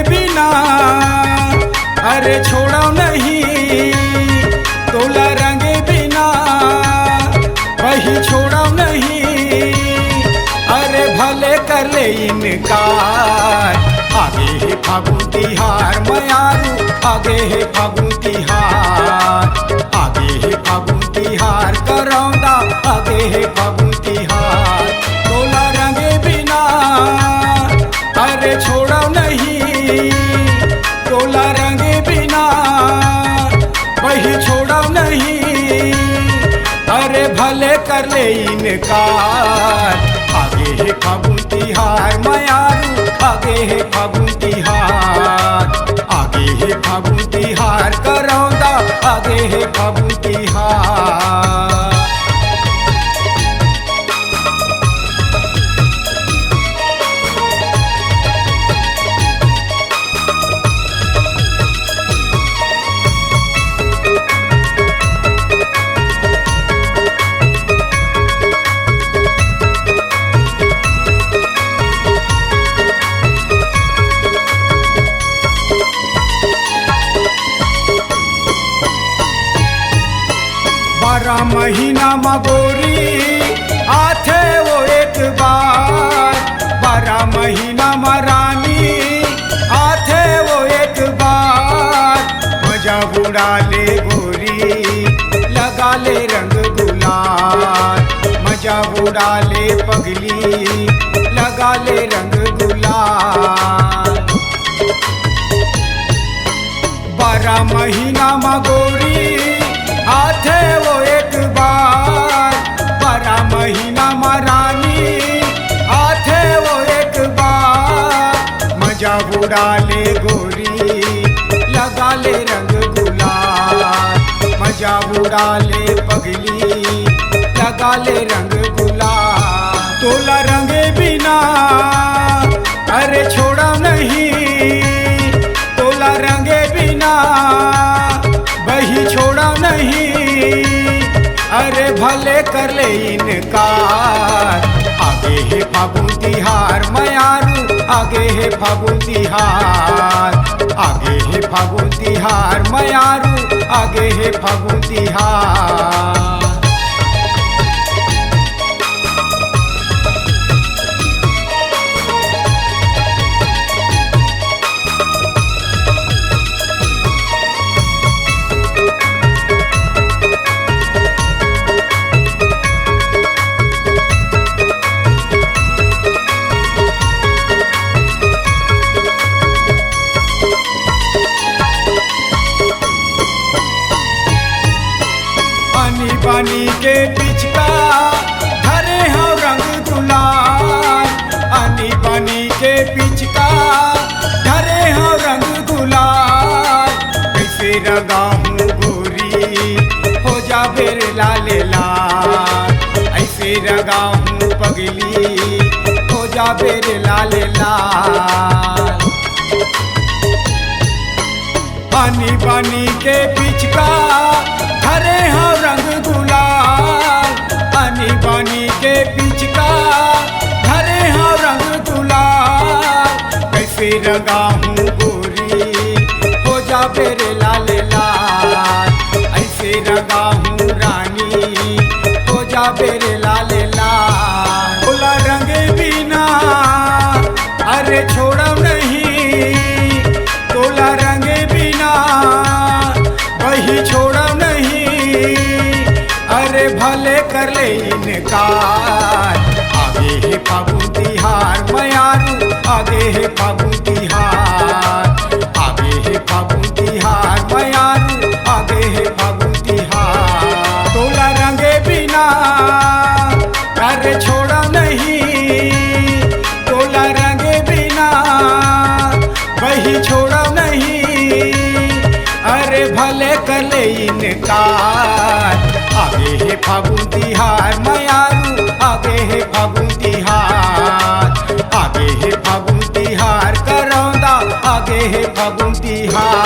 बिना अरे छोड़ो नहीं, तोला रंगे बिना वही छोड़ो नहीं, अरे भले कर ले इनकार। आगे है फागुन तिहार मयारू, आगे है फागुन तिहार, आगे है फागुन तिहार करौंदा, आगे है फागुन तिहार। तोला रंगे बिना अरे छोड़ो नहीं, तोला रंगे बिना वही छोड़ो नहीं, अरे भले कर ले इनकार। आगे है फागुन तिहार मयारू, आगे है फागुन तिहार, आगे है फागुन तिहार करौंदा, आगे है फागुन तिहार। बारह महीना मगोरी आथे वो एक बार, 12 महीना मरानी आथे वो एक बार। मजा बुड़ा ले गोरी लगा ले रंग गुलाल, मजा बुड़ा ले पगली लगा ले रंग गुलाल। 12 महीना मगोरी आथे वो एक बार, 12 महीना मरानी आथे वो एक बार। मजा बुड़ा ले गोरी लगा ले रंग गुलाल, मजा बुड़ा ले पगली लगा ले रंग गुलाल। तोला रंगे बिना अरे छोड़ा नहीं, तोला रंगे बिना वही छोड़ा नहीं, अरे भले कर ले इनकार। आगे है फागुन तिहार मयारू, आगे है फागुन तिहार, आगे है फागुन तिहार मयारू, आगे है फागुन तिहार। पानी के पिचका धरे हो रंग गुलाल, आनी पानी के पिचका धरे हो रंग गुलाल। कैसे रंगाऊं गोरी हो जा बेर लाले लाल, ऐसे रंगाऊं पगली हो जा बेर लाले लाल। पानी पानी के पिचका धरे हो रंग गुलाल, पानी पानी के पिचका धरे हो रंग गुलाल। कैसे रंगाऊं गोरी हो जा बेरे लाले लाल, ऐसे रंगाऊं रानी हो जा बेरे लाले लाल। तोला रंगे बिना अरे छोड़ो नहीं, तोला रंगे बिना वही छोड़ो नहीं, अरे भले कर ले इनकार। आगे है फागुन तिहार मयारू, आगे है फागुन तिहार, आगे है फागुन तिहार मयारू, आगे है फागुन तिहार। तोला रंगे बिना अरे छोड़ो नहीं, तोला रंगे बिना वही छोड़ो नहीं, अरे भले कर ले इनकार। आगे है फागुन तिहार मयारू, आगे है फागुन तिहार, आगे है फागुन तिहार करौंदा, आगे है फागुन तिहार।